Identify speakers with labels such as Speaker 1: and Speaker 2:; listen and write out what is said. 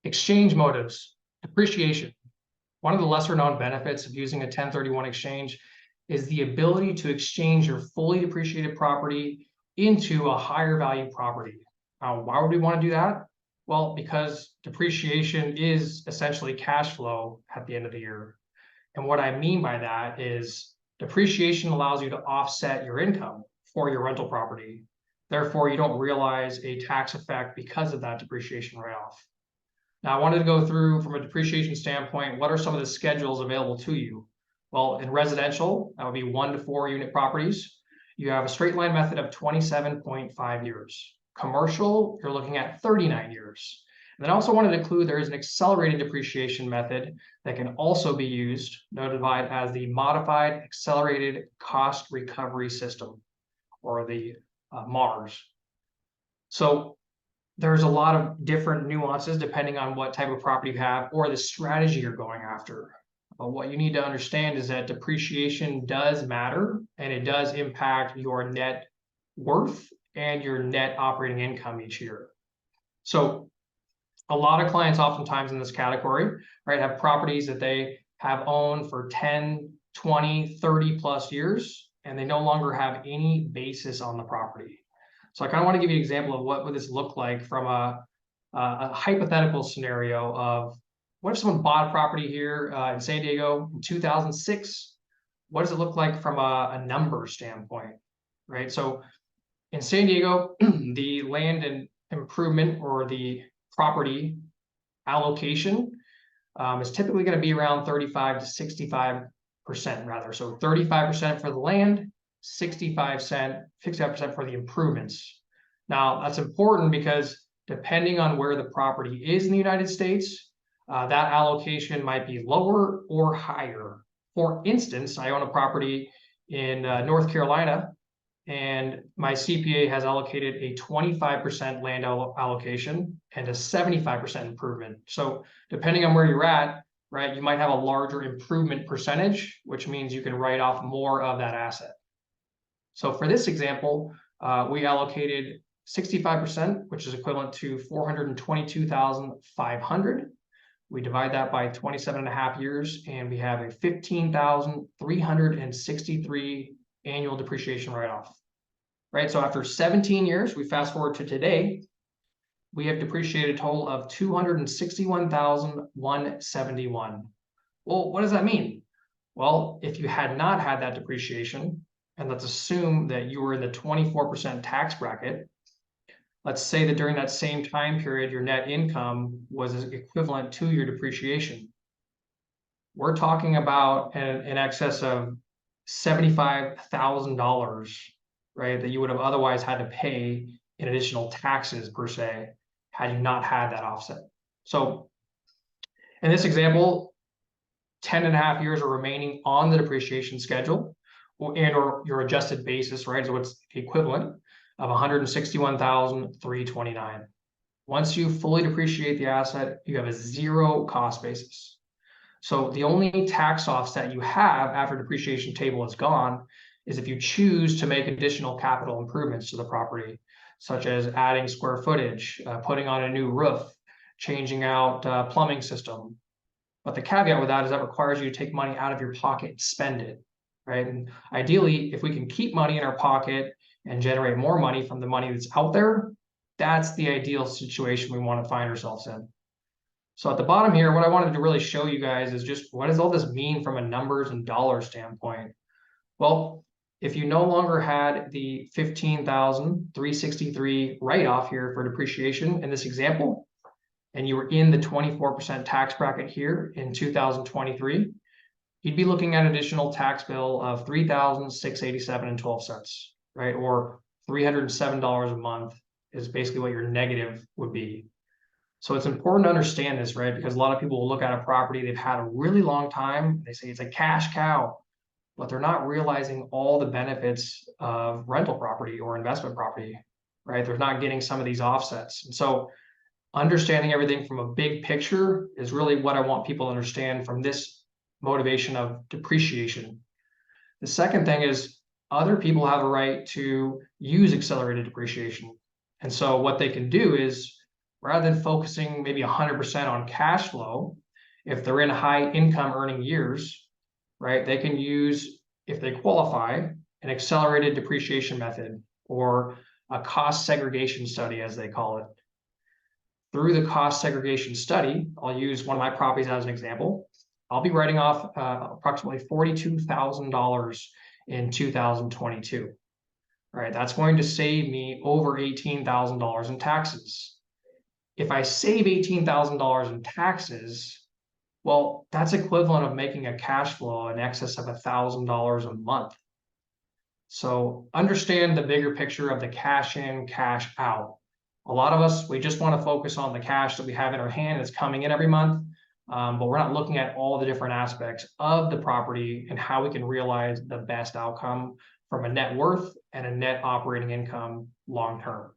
Speaker 1: Exchange motives, depreciation. One of the lesser known benefits of using a 1031 exchange is the ability to exchange your fully depreciated property into a higher value property. Now, why would we want to do that? Well, because depreciation is essentially cash flow at the end of the year. And what I mean by that is depreciation allows you to offset your income for your rental property. Therefore, you don't realize a tax effect because of that depreciation write-off. Now, I wanted to go through from a depreciation standpoint, what are some of the schedules available to you? Well, in residential, that would be 1 to 4 unit properties. You have a straight line method of 27.5 years. Commercial, you're looking at 39 years. And then I also wanted to include there is an accelerated depreciation method that can also be used, notified as the modified accelerated cost recovery system, or the MARS. So there's a lot of different nuances depending on what type of property you have or the strategy you're going after. But what you need to understand is that depreciation does matter, and it does impact your net worth and your net operating income each year. So a lot of clients oftentimes in this category, right, have properties that they have owned for 10, 20, 30 plus years, and they no longer have any basis on the property. So I kind of want to give you an example of what would this look like from a hypothetical scenario of what if someone bought a property here in San Diego in 2006? What does it look like from a number standpoint, right? So in San Diego, the land and improvement or the property allocation is typically going to be around 35 to 65% rather. So 35% for the land, 65% for the improvements. Now, that's important because depending on where the property is in the United States, that allocation might be lower or higher. For instance, I own a property in North Carolina, and my CPA has allocated a 25% land allocation and a 75% improvement. So depending on where you're at, right, you might have a larger improvement percentage, which means you can write off more of that asset. So for this example, we allocated 65%, which is equivalent to 422,500. We divide that by 27.5 years, and we have a 15,363 annual depreciation write-off. Right, so after 17 years, we fast forward to today, we have depreciated a total of 261,171. Well, what does that mean? Well, if you had not had that depreciation, and let's assume that you were in the 24% tax bracket, let's say that during that same time period, your net income was equivalent to your depreciation. We're talking about in excess of $75,000, right, that you would have otherwise had to pay in additional taxes per se, had you not had that offset. So in this example, 10.5 years are remaining on the depreciation schedule or your adjusted basis, right? So it's the equivalent of 161,329. Once you fully depreciate the asset, you have a zero cost basis. So the only tax offset you have after depreciation table is gone is if you choose to make additional capital improvements to the property, such as adding square footage, putting on a new roof, changing out plumbing system. But the caveat with that is that requires you to take money out of your pocket and spend it, right? And ideally, if we can keep money in our pocket and generate more money from the money that's out there, that's the ideal situation we want to find ourselves in. So at the bottom here, what I wanted to really show you guys is just what does all this mean from a numbers and dollars standpoint? Well, if you no longer had the 15,363 write-off here for depreciation in this example, and you were in the 24% tax bracket here in 2023, you'd be looking at an additional tax bill of $3,687.12, right? Or $307 a month is basically what your negative would be. So it's important to understand this, right? Because a lot of people will look at a property they've had a really long time. They say it's a cash cow, but they're not realizing all the benefits of rental property or investment property, right? They're not getting some of these offsets. And so understanding everything from a big picture is really what I want people to understand from this motivation of depreciation. The second thing is other people have a right to use accelerated depreciation. And so what they can do is rather than focusing maybe 100% on cash flow, if they're in high income earning years, right, they can use, if they qualify, an accelerated depreciation method or a cost segregation study, as they call it. Through the cost segregation study, I'll use one of my properties as an example. I'll be writing off approximately $42,000 in 2022. Right, that's going to save me over $18,000 in taxes. If I save $18,000 in taxes, well, that's equivalent of making a cash flow in excess of $1,000 a month. So understand the bigger picture of the cash in, cash out. A lot of us, we just want to focus on the cash that we have in our hand that's coming in every month, but we're not looking at all the different aspects of the property and how we can realize the best outcome from a net worth and a net operating income long term.